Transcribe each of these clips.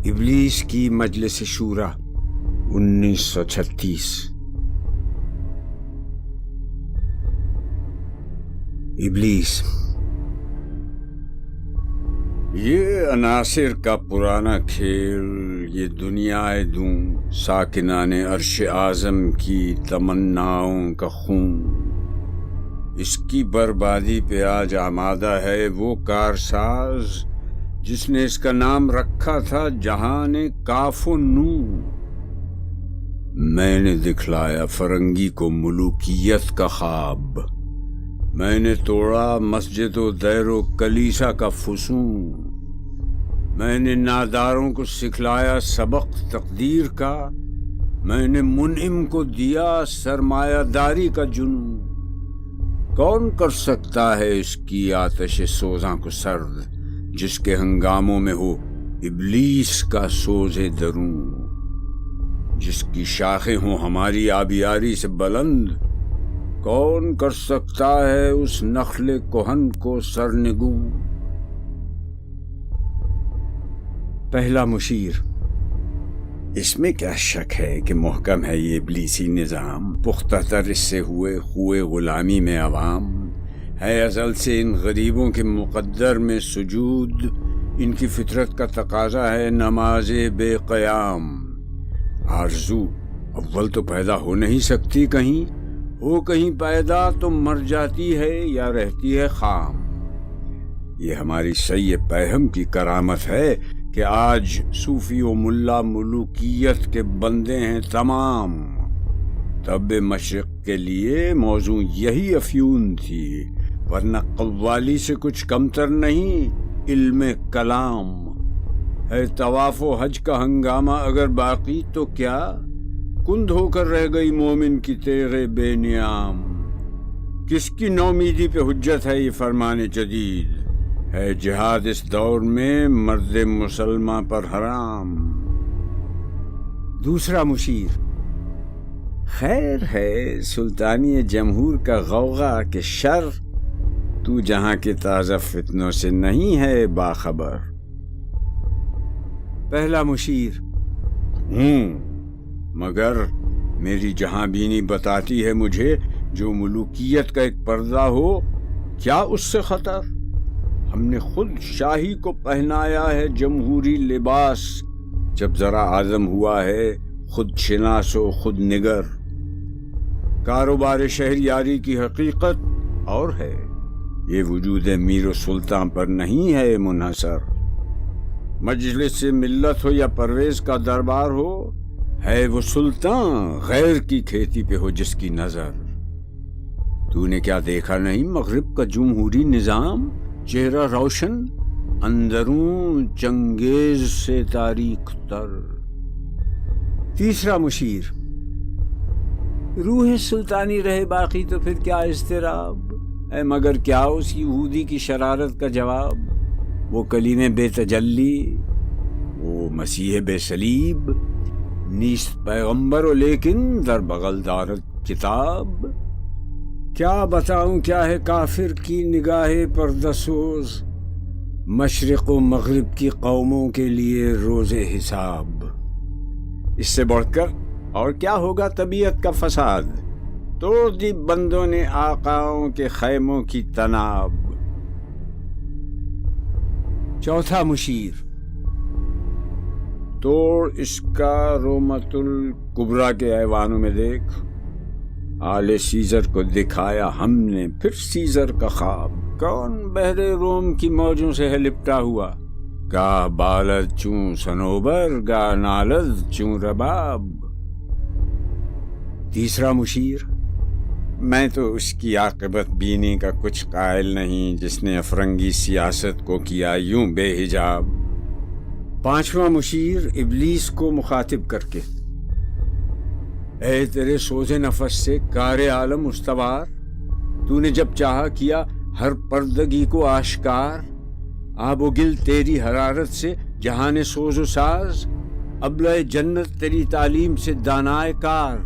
ابلیس کی مجلس شورا 1936۔ ابلیس: یہ عناصر کا پرانا کھیل، یہ دنیا دوں ساکنان عرش اعظم کی تمناؤں کا خون، اس کی بربادی پہ آج آمادہ ہے وہ کارساز جس نے اس کا نام رکھا تھا جہان کاف و نون۔ میں نے دکھلایا فرنگی کو ملوکیت کا خواب، میں نے توڑا مسجد و دیر و کلیسا کا فسون، میں نے ناداروں کو سکھلایا سبق تقدیر کا، میں نے منعم کو دیا سرمایہ داری کا جنون۔ کون کر سکتا ہے اس کی آتش سوزاں کو سرد، جس کے ہنگاموں میں ہو ابلیس کا سوز درون، جس کی شاخیں ہوں ہماری آبیاری سے بلند؟ کون کر سکتا ہے اس نخل کہن کو سرنگوں؟ پہلا مشیر: اس میں کیا شک ہے کہ محکم ہے یہ ابلیسی نظام، پختہ تر اس سے ہوئے خوئے غلامی میں عوام ہے ازل سے ان غریبوں کے مقدر میں سجود، ان کی فطرت کا تقاضا ہے نماز بے قیام۔ آرزو اول تو پیدا ہو نہیں سکتی، کہیں ہو کہیں پیدا تو مر جاتی ہے یا رہتی ہے خام۔ یہ ہماری سعی پیہم کی کرامت ہے کہ آج صوفی و ملا ملوکیت کے بندے ہیں تمام۔ طب مشرق کے لیے موضوع یہی افیون تھی، ورنہ قوالی سے کچھ کمتر نہیں علم کلام ہے۔ طواف و حج کا ہنگامہ اگر باقی تو کیا کند ہو کر رہ گئی مومن کی تیغ بے نیام؟ کس کی نومیدی پہ حجت ہے یہ فرمان جدید؟ ہے جہاد اس دور میں مرد مسلمان پر حرام۔ دوسرا مشیر: خیر ہے سلطانی جمہور کا غوغا کہ شر، تو جہاں کے تازہ فتنوں سے نہیں ہے باخبر۔ پہلا مشیر: مگر میری جہاں بینی بتاتی ہے مجھے جو ملوکیت کا ایک پردہ ہو کیا اس سے خطر؟ ہم نے خود شاہی کو پہنایا ہے جمہوری لباس، جب ذرا عزم ہوا ہے خود شناس و خود نگر۔ کاروبار شہریاری کی حقیقت اور ہے، یہ وجود میر و سلطان پر نہیں ہے منحصر۔ مجلس ملت ہو یا پرویز کا دربار ہو، ہے وہ سلطان غیر کی کھیتی پہ ہو جس کی نظر۔ تو نے کیا دیکھا نہیں مغرب کا جمہوری نظام؟ چہرہ روشن، اندرون چنگیز سے تاریخ تر۔ تیسرا مشیر: روح سلطانی رہے باقی تو پھر کیا اضطراب ہے، مگر کیا اس یہودی کی شرارت کا جواب؟ وہ کلیم بے تجلی، وہ مسیح بے صلیب، نیست پیغمبر و لیکن در بغل دارت کتاب۔ کیا بتاؤں کیا ہے کافر کی نگاہ پردسوز، مشرق و مغرب کی قوموں کے لیے روز حساب۔ اس سے بڑھ کر اور کیا ہوگا طبیعت کا فساد، توڑ دی بندوں نے آقاؤں کے خیموں کی تناب۔ چوتھا مشیر: توڑ اس کا رومت الکبریٰ کے ایوانوں میں دیکھ، آل سیزر کو دکھایا ہم نے پھر سیزر کا خواب۔ کون بحر روم کی موجوں سے ہے لپٹا ہوا، گاہ بالد چوں سنوبر گاہ نالد چوں رباب۔ تیسرا مشیر: میں تو اس کی عاقبت بینی کا کچھ قائل نہیں جس نے افرنگی سیاست کو کیا یوں بے حجاب۔ پانچواں مشیر ابلیس کو مخاطب کر کے: اے تیرے سوز نفس سے کار عالم استوار، تو نے جب چاہا کیا ہر پردگی کو آشکار۔ آب و گل تیری حرارت سے جہان سوز و ساز، ابلۂ جنت تیری تعلیم سے دانائے کار۔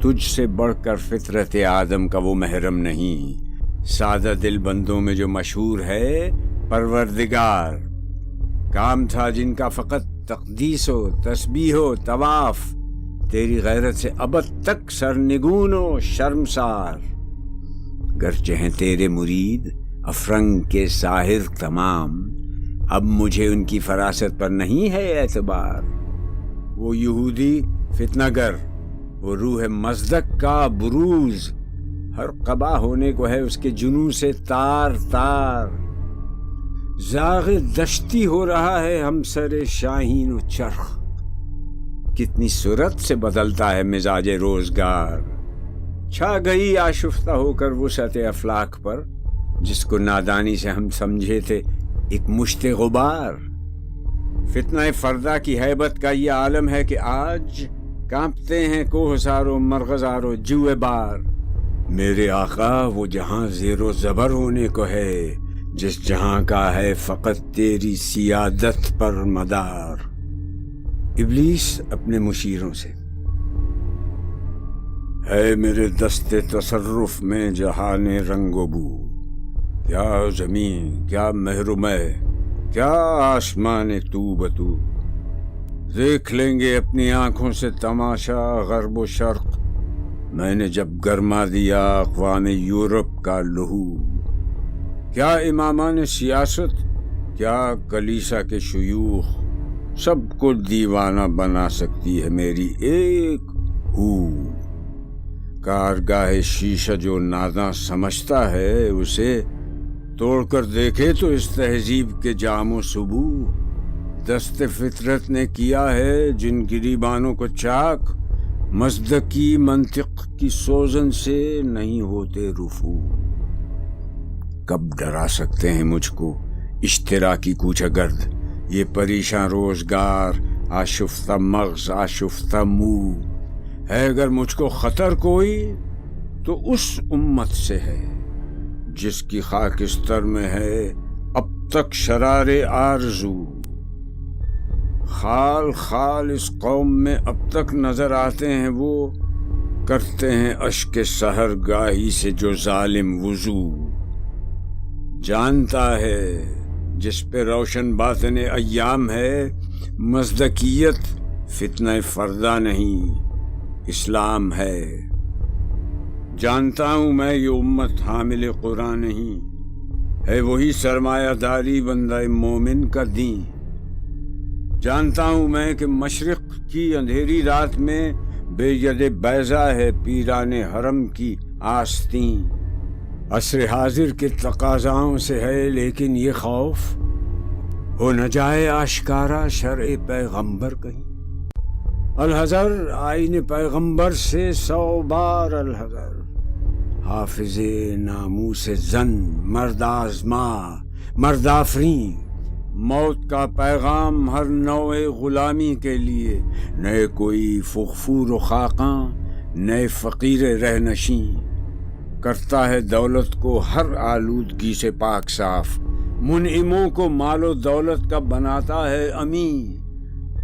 تجھ سے بڑھ کر فطرت آدم کا وہ محرم نہیں، سادہ دل بندوں میں جو مشہور ہے پروردگار۔ کام تھا جن کا فقط تقدیس و تسبیح و طواف، تیری غیرت سے ابد تک سرنگون و شرمسار۔ گرچہ ہیں تیرے مرید افرنگ کے ساحر تمام، اب مجھے ان کی فراست پر نہیں ہے اعتبار۔ وہ یہودی فتنہ گر، وہ روح مصدق کا بروز، ہر قبا ہونے کو ہے اس کے جنوں سے تار تار۔ زاغ دشتی ہو رہا ہے ہم سر شاہین و چرخ، کتنی صورت سے بدلتا ہے مزاج روزگار۔ چھا گئی آشفتہ ہو کر وسعت افلاک پر، جس کو نادانی سے ہم سمجھے تھے ایک مشت غبار۔ فتنہ فردہ کی ہیبت کا یہ عالم ہے کہ آج کانپتے ہیں کوہسار و مرغزار و جوئے بار۔ میرے آقا وہ جہاں زیر و زبر ہونے کو ہے، جس جہاں کا ہے فقط تیری سیادت پر مدار۔ ابلیس اپنے مشیروں سے: ہے میرے دست تصرف میں جہان رنگ و بو، کیا زمین کیا محرومے کیا آسمان تو بتو۔ دیکھ لیں گے اپنی آنکھوں سے تماشا غرب و شرق، میں نے جب گرما دیا اقوام یورپ کا لہو۔ کیا امامان سیاست کیا کلیسا کے شیوخ، سب کو دیوانہ بنا سکتی ہے میری ایک ہو۔ کارگاہ شیشہ جو ناداں سمجھتا ہے، اسے توڑ کر دیکھے تو اس تہذیب کے جام و سبو۔ دست فطرت نے کیا ہے جن گریبانوں کو چاک، مصدقی منطق کی سوزن سے نہیں ہوتے رفو۔ کب ڈرا سکتے ہیں مجھ کو اشتراکی کوچہ گرد، یہ پریشاں روزگار آشفتہ مغز آشفتہ منہ۔ ہے اگر مجھ کو خطر کوئی تو اس امت سے ہے جس کی خاکستر میں ہے اب تک شرار آرزو۔ خال خال اس قوم میں اب تک نظر آتے ہیں، وہ کرتے ہیں اشک سحر گاہی سے جو ظالم وضو۔ جانتا ہے جس پہ روشن باطن ایام ہے، مصدقیت فتنہ فردہ نہیں اسلام ہے۔ جانتا ہوں میں یہ امت حامل قرآن نہیں، ہے وہی سرمایہ داری بندہ مومن کا دین۔ جانتا ہوں میں کہ مشرق کی اندھیری رات میں بے ید بیضا ہے پیران حرم کی آستین۔ عصر حاضر کے تقاضاؤں سے ہے لیکن یہ خوف، ہو نہ جائے آشکارا شرع پیغمبر کہیں۔ الحذر آئین پیغمبر سے 100 بار الحذر۔ حافظ ناموس زن مرد آزما مرد آفرین، موت کا پیغام ہر نوع غلامی کے لیے، نئے کوئی فغفور و خاقاں نئے فقیر رہنشین۔ کرتا ہے دولت کو ہر آلودگی سے پاک صاف، منعموں کو مال و دولت کا بناتا ہے امین۔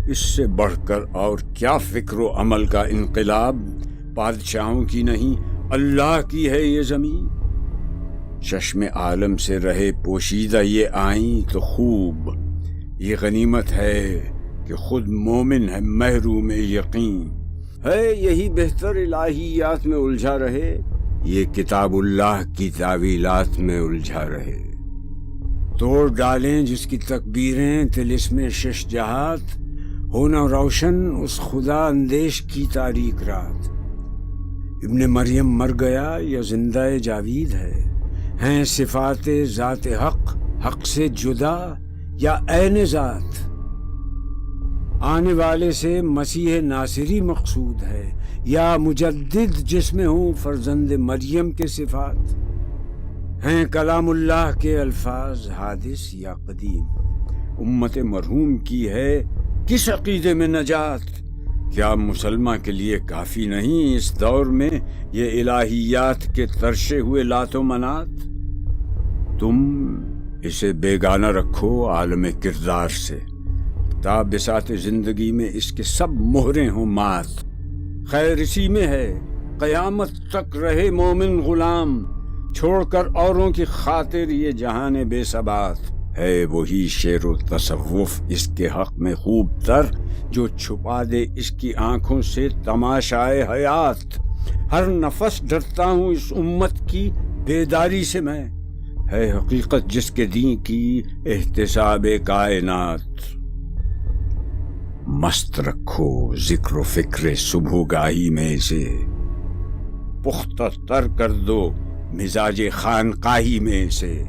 اس سے بڑھ کر اور کیا فکر و عمل کا انقلاب، بادشاہوں کی نہیں اللہ کی ہے یہ زمین۔ چشم عالم سے رہے پوشیدہ یہ آئیں تو خوب، یہ غنیمت ہے کہ خود مومن ہے محروم یقین۔ ہے یہی بہتر الہیات میں الجھا رہے، یہ کتاب اللہ کی تعویلات میں الجھا رہے۔ توڑ ڈالیں جس کی تکبیریں طلسم شش جہات، ہونا روشن اس خدا اندیش کی تاریک رات۔ ابن مریم مر گیا یا زندہ جاوید ہے، ہیں صفات ذات حق حق سے جدا یا عین ذات؟ آنے والے سے مسیح ناصری مقصود ہے یا مجدد جس میں ہوں فرزند مریم کے صفات؟ ہیں کلام اللہ کے الفاظ حادث یا قدیم؟ امت مرحوم کی ہے کس عقیدے میں نجات؟ کیا مسلمہ کے لیے کافی نہیں اس دور میں یہ الہیات کے ترشے ہوئے لات و منات؟ تم اسے بیگانہ رکھو عالم کردار سے، تا بساط زندگی میں اس کے سب مہریں ہوں مات۔ خیر اسی میں ہے قیامت تک رہے مومن غلام، چھوڑ کر اوروں کی خاطر یہ جہان بے ثبات۔ ہے وہی شعر و تصوف اس کے حق میں خوب تر جو چھپا دے اس کی آنکھوں سے تماشائے حیات. ہر نفس ڈرتا ہوں اس امت کی بیداری سے میں، ہے حقیقت جس کے دین کی احتساب کائنات. مست رکھو ذکر و فکر صبح گاہی میں سے، پختہ تر کر دو مزاج خانقاہی میں سے.